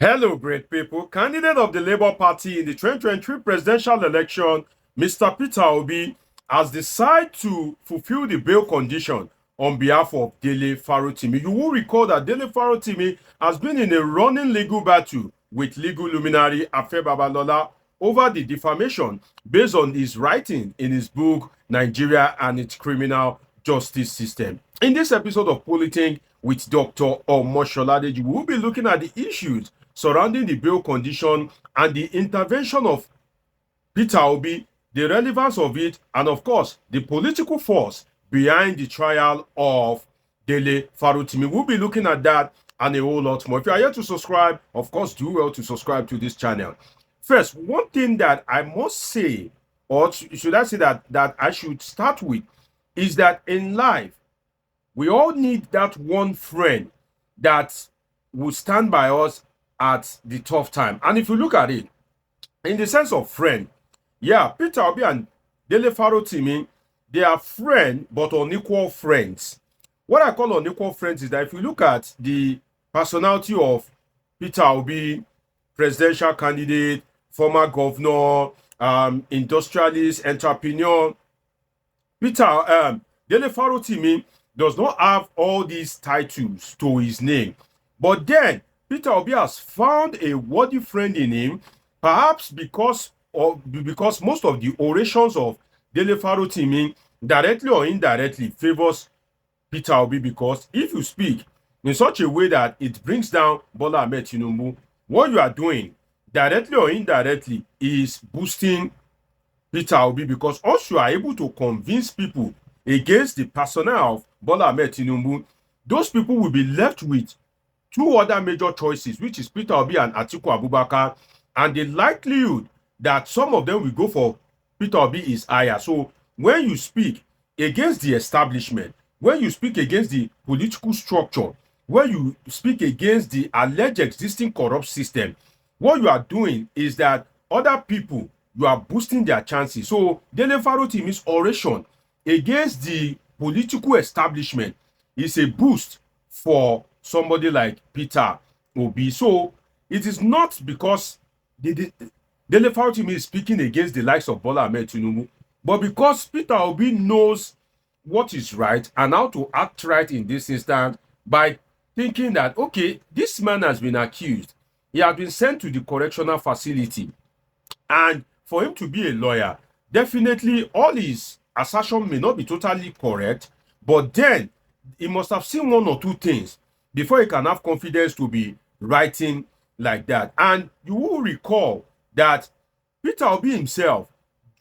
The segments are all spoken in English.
Hello, great people. Candidate of the Labour Party in the 2023 presidential election, Mr. Peter Obi, has decided to fulfill the bail condition on behalf of Dele Farotimi. You will recall that Dele Farotimi has been in a running legal battle with legal luminary Afe Babalola over the defamation based on his writing in his book, Nigeria and its Criminal Justice System. In this episode of Politing with Dr. Omosholade, we will be looking at the issues surrounding the bail condition and the intervention of Peter Obi, the relevance of it, and of course, the political force behind the trial of Dele Farotimi. We'll be looking at that and a whole lot more. If you are here to subscribe, of course, do well to subscribe to this channel. First, one thing that I must say, or should I say that I should start with, is that in life, we all need that one friend that will stand by us at the tough time. And if you look at it, in the sense of friend, yeah, Peter Obi and Dele Farotimi, they are friends, but unequal friends. What I call unequal friends is that if you look at the personality of Peter Obi, presidential candidate, former governor, industrialist, entrepreneur, Dele Farotimi does not have all these titles to his name. But then, Peter Obi has found a worthy friend in him, perhaps because most of the orations of Dele Farotimi, directly or indirectly, favors Peter Obi, because if you speak in such a way that it brings down Bola Ahmed Tinubu, what you are doing, directly or indirectly, is boosting Peter Obi, because once you are able to convince people against the personnel of Bola Ahmed Tinubu, those people will be left with two other major choices, which is Peter Obi and Atiku Abubakar, and the likelihood that some of them will go for Peter Obi is higher. So when you speak against the establishment, when you speak against the political structure, when you speak against the alleged existing corrupt system, what you are doing is that other people, you are boosting their chances. So Dele Farotimi's oration against the political establishment is a boost for somebody like Peter Obi. So it is not because Dele Farotimi is speaking against the likes of Bola Ahmed Tinubu, but because Peter Obi knows what is right and how to act right in this instance by thinking that, okay, this man has been accused. He has been sent to the correctional facility. And for him to be a lawyer, definitely all his assertion may not be totally correct, but then he must have seen one or two things before he can have confidence to be writing like that. And you will recall that Peter Obi himself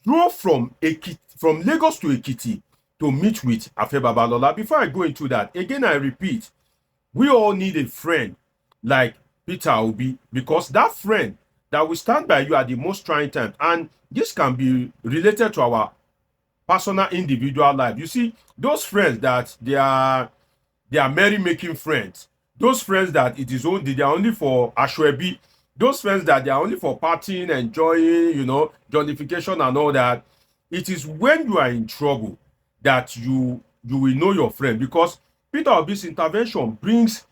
drove from Lagos to Ekiti to meet with Afe Babalola. Before I go into that, again, I repeat, we all need a friend like Peter Obi, because that friend that will stand by you at the most trying times, and this can be related to our personal individual life. You see, those friends that they are merry-making friends, those friends that they are only for Ashwebi, those friends that they are only for partying, enjoying, jollification and all that. It is when you are in trouble that you will know your friend, because Peter Obi's intervention brings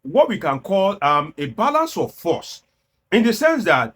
what we can call a balance of force, in the sense that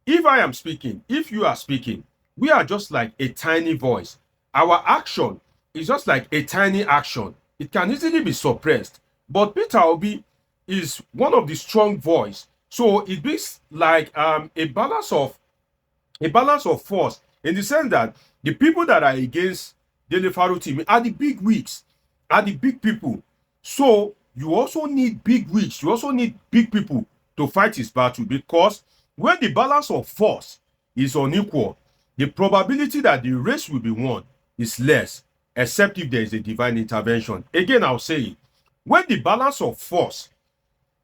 if I am speaking, if you are speaking, we are just like a tiny voice. Our action is just like a tiny action. It can easily be suppressed. But Peter Obi is one of the strong voice. So it brings like a balance of force, in the sense that the people that are against Dele Farotimi are the big wigs, are the big people. So you also need big wigs. You also need big people to fight his battle, because when the balance of force is unequal, the probability that the race will be won is less, except if there is a divine intervention. Again, I'll say it. When the balance of force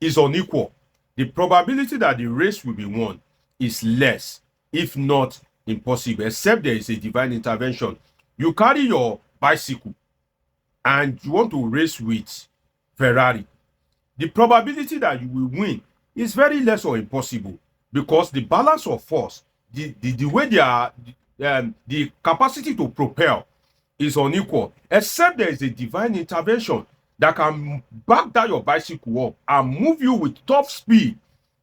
is unequal, the probability that the race will be won is less, if not impossible, except there is a divine intervention. You carry your bicycle and you want to race with Ferrari. The probability that you will win is very less or impossible, because the balance of force, the way they are, the capacity to propel is unequal, except there is a divine intervention that can back down your bicycle up and move you with top speed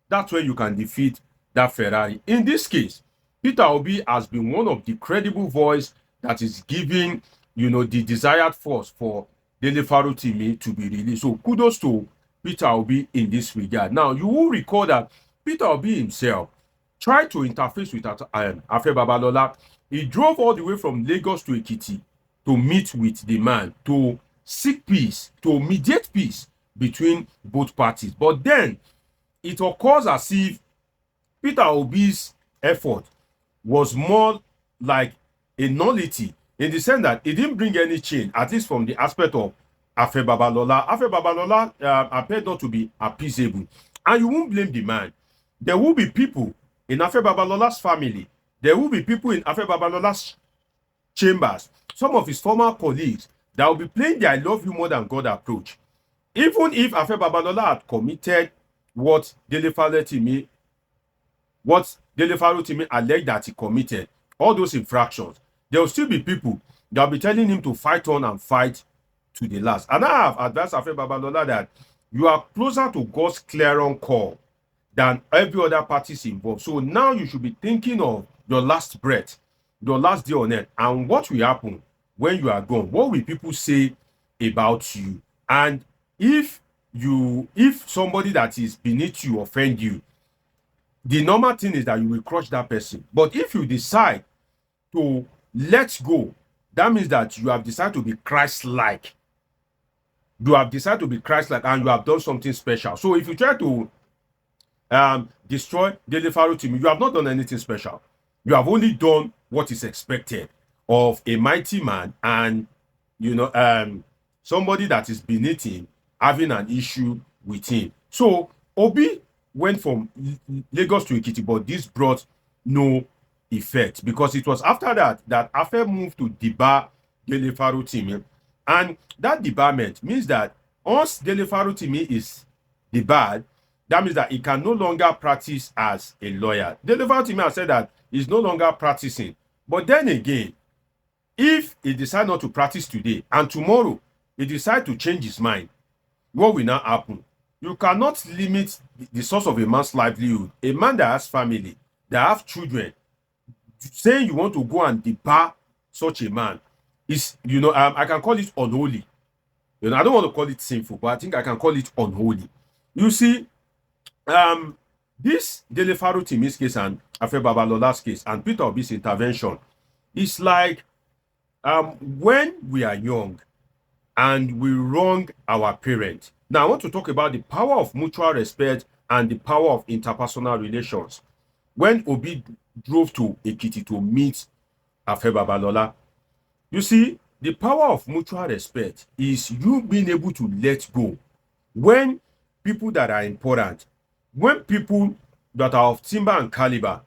that's when you can defeat that Ferrari. In this case, Peter Obi has been one of the credible voice that is giving, the desired force for Dele Farotimi to be released. So kudos to Peter Obi in this regard. Now, you will recall that Peter Obi himself tried to interface with Afe Babalola. He drove all the way from Lagos to Ekiti to meet with the man, to seek peace, to mediate peace between both parties. But then it occurs as if Peter Obi's effort was more like a nullity, in the sense that it didn't bring any change, at least from the aspect of Afe Babalola. Afe Babalola appeared not to be appeasable. And you won't blame the man. There will be people in Afe Babalola's family. There will be people in Afe Babalola's chambers, some of his former colleagues, that will be playing the I love you more than God approach. Even if Afe Babalola had committed what Dele Farotimi alleged that he committed, all those infractions, there will still be people that will be telling him to fight on and fight to the last. And I have advised Afe Babalola that you are closer to God's clarion call than every other parties involved. So now you should be thinking of your last breath, your last day on earth, and what will happen when you are gone. What will people say about you? And if somebody that is beneath you offend you, the normal thing is that you will crush that person. But if you decide to let go, that means that you have decided to be Christ-like. You have decided to be Christ-like, and you have done something special. So if you try to destroy Dele Farotimi, you have not done anything special. You have only done what is expected of a mighty man, and somebody that is beneath him having an issue with him. So Obi went from Lagos to Ekiti, but this brought no effect, because it was after that Afe moved to debar Dele Farotimi, and that debarment means that once Dele Farotimi is debarred, that means that he can no longer practice as a lawyer. Dele Farotimi has said that he's no longer practicing. But then again, if he decides not to practice today and tomorrow he decides to change his mind, what will now happen? You cannot limit the source of a man's livelihood. A man that has family, that have children, saying you want to go and debar such a man is, I can call it unholy. I don't want to call it sinful, but I think I can call it unholy. You see, this Dele Farotimi's case and Afe Babalola's case and Peter Obi's intervention is like when we are young and we wrong our parents. Now, I want to talk about the power of mutual respect and the power of interpersonal relations. When Obi drove to Ekiti to meet Afe Babalola, you see, the power of mutual respect is you being able to let go when people that are important, when people that are of timber and caliber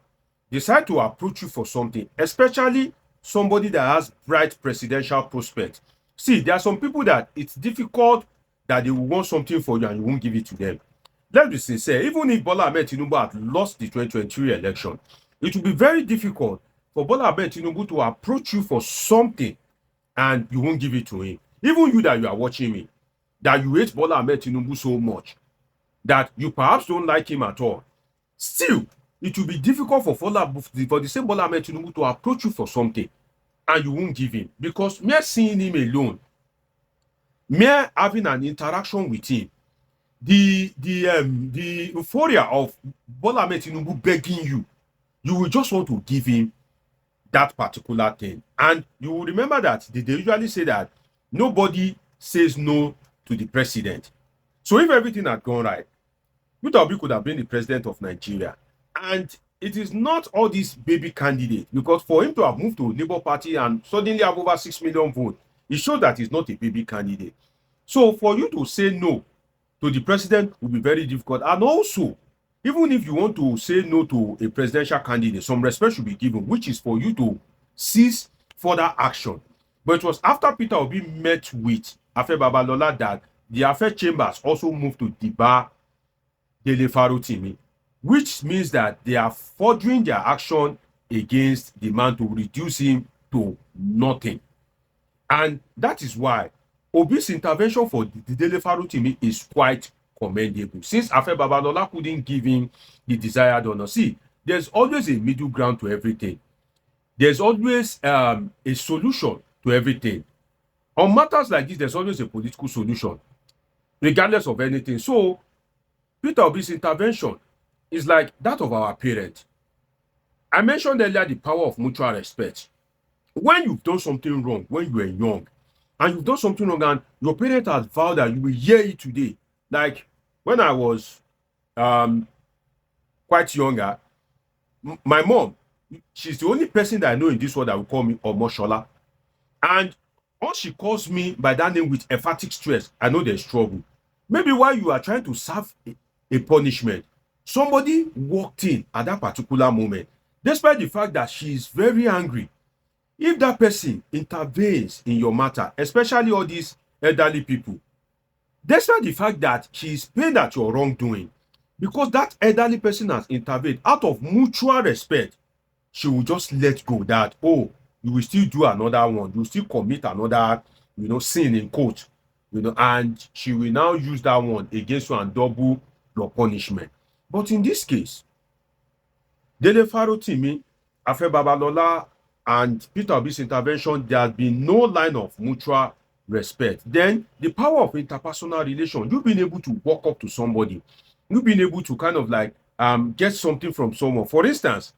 decide to approach you for something, especially somebody that has bright presidential prospects. See, there are some people that it's difficult that they will want something for you and you won't give it to them. Let's be sincere, even if Bola Ahmed Tinubu had lost the 2023 election, it will be very difficult for Bola Ahmed Tinubu to approach you for something and you won't give it to him. Even you that you are watching me, that you hate Bola Ahmed Tinubu so much, that you perhaps don't like him at all, still, it will be difficult for the same Bola Ahmed Tinubu to approach you for something and you won't give him. Because mere seeing him alone, mere having an interaction with him, the euphoria of Bola Ahmed Tinubu begging you, you will just want to give him that particular thing. And you will remember that they usually say that nobody says no to the president. So if everything had gone right, Peter Obi could have been the president of Nigeria. And it is not all these baby candidates, because for him to have moved to Labour Party and suddenly have over 6 million votes, it shows that he's not a baby candidate. So for you to say no to the president will be very difficult. And also, even if you want to say no to a presidential candidate, some respect should be given, which is for you to cease further action. But it was after Peter Obi met with Afe Babalola that the Afe chambers also moved to debar Dele Farotimi, which means that they are furthering their action against the man to reduce him to nothing. And that is why Obi's intervention for Dele Farotimi is quite commendable. Since Afe Babalola couldn't give him the desired honor, see, there's always a middle ground to everything. There's always a solution to everything. On matters like this, there's always a political solution, regardless of anything. So, Peter Obi's intervention is like that of our parents. I mentioned earlier the power of mutual respect. When you've done something wrong, when you were young, and you've done something wrong, and your parent has vowed that you will hear it today. Like when I was quite younger, my mom, she's the only person that I know in this world that will call me Omoshola. And once she calls me by that name with emphatic stress, I know there's trouble. Maybe while you are trying to serve a punishment, somebody walked in at that particular moment, despite the fact that she is very angry. If that person intervenes in your matter, especially all these elderly people, despite the fact that she is pained at your wrongdoing, because that elderly person has intervened out of mutual respect, she will just let go that, oh, you will still do another one, you will still commit another, sin in court, and she will now use that one against you and double your punishment. But in this case, Dele Farotimi, Afe Babalola, and Peter Obi's intervention, there has been no line of mutual respect. Then the power of interpersonal relation, you've been able to walk up to somebody, you've been able to kind of like get something from someone. For instance,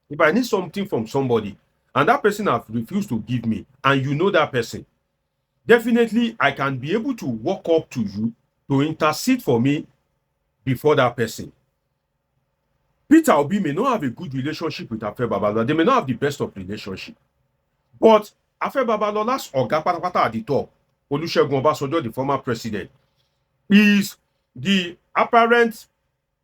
if I need something from somebody and that person has refused to give me, and you know that person, definitely I can be able to walk up to you to intercede for me before that person. Peter Obi may not have a good relationship with Afe Babalola. They may not have the best of relationship. But Afe Babalola's oga patapata at the top, Olusegun Obasanjo, the former president, is the apparent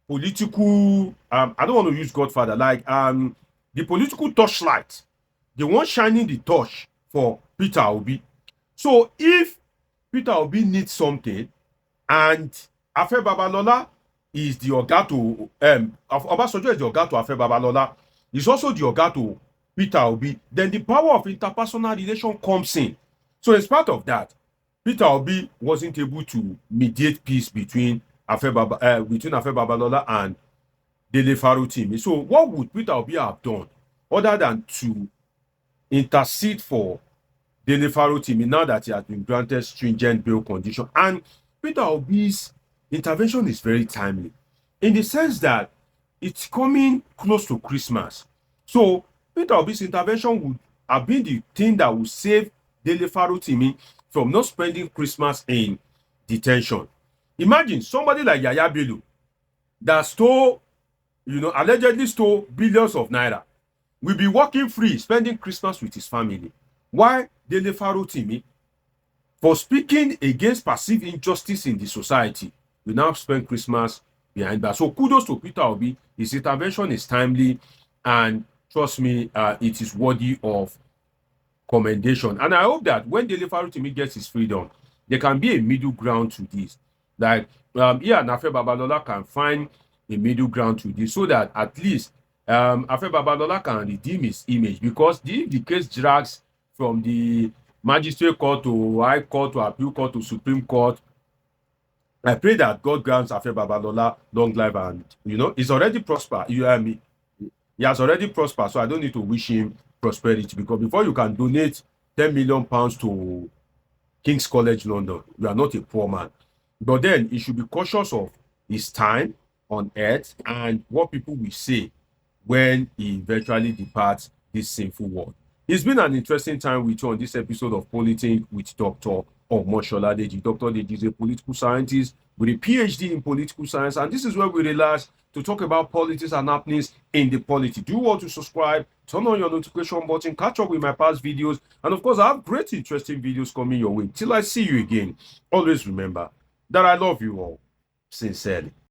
political, I don't want to use Godfather, like the political torchlight, the one shining the torch for Peter Obi. So if Peter Obi needs something and Afe Babalola is the oga to Obasanjo is the oga to Afe Babalola, is also the oga to Peter Obi, then the power of interpersonal relation comes in. So in spite of that, Peter Obi wasn't able to mediate peace between Afe Babalola and Dele Farotimi. So what would Peter Obi have done other than to intercede for Dele Farotimi now that he has been granted stringent bail condition? And Peter Obi's intervention is very timely in the sense that it's coming close to Christmas. So Peter Obi's intervention would have been the thing that would save Dele Farotimi from not spending Christmas in detention. Imagine somebody like Yaya Bello that stole, allegedly stole billions of naira, will be walking free, spending Christmas with his family. Why Dele Farotimi, for speaking against perceived injustice in the society, will now spend Christmas behind bars? So kudos to Peter Obi. His intervention is timely, and trust me, it is worthy of commendation. And I hope that when Dele Farotimi gets his freedom, there can be a middle ground to this. Like he and Afe Babalola can find a middle ground to this, so that at least Afe Babalola can redeem his image. Because if the case drags from the magistrate court to high court to appeal court to Supreme Court, I pray that God grants Afe Babalola long life, and he's already prospered. You hear me? He has already prospered, so I don't need to wish him prosperity, because before you can donate 10 million pounds to King's College London, you are not a poor man. But then he should be cautious of his time on earth and what people will say when he eventually departs this sinful world. It's been an interesting time with you on this episode of Politics with Dr. Omoshola Deji. Dr. Deji is a political scientist with a PhD in political science, and this is where we relax to talk about politics and happenings in the polity. Do you want to subscribe? Turn on your notification button, catch up with my past videos, and of course, I have great, interesting videos coming your way. Till I see you again, always remember that I love you all sincerely.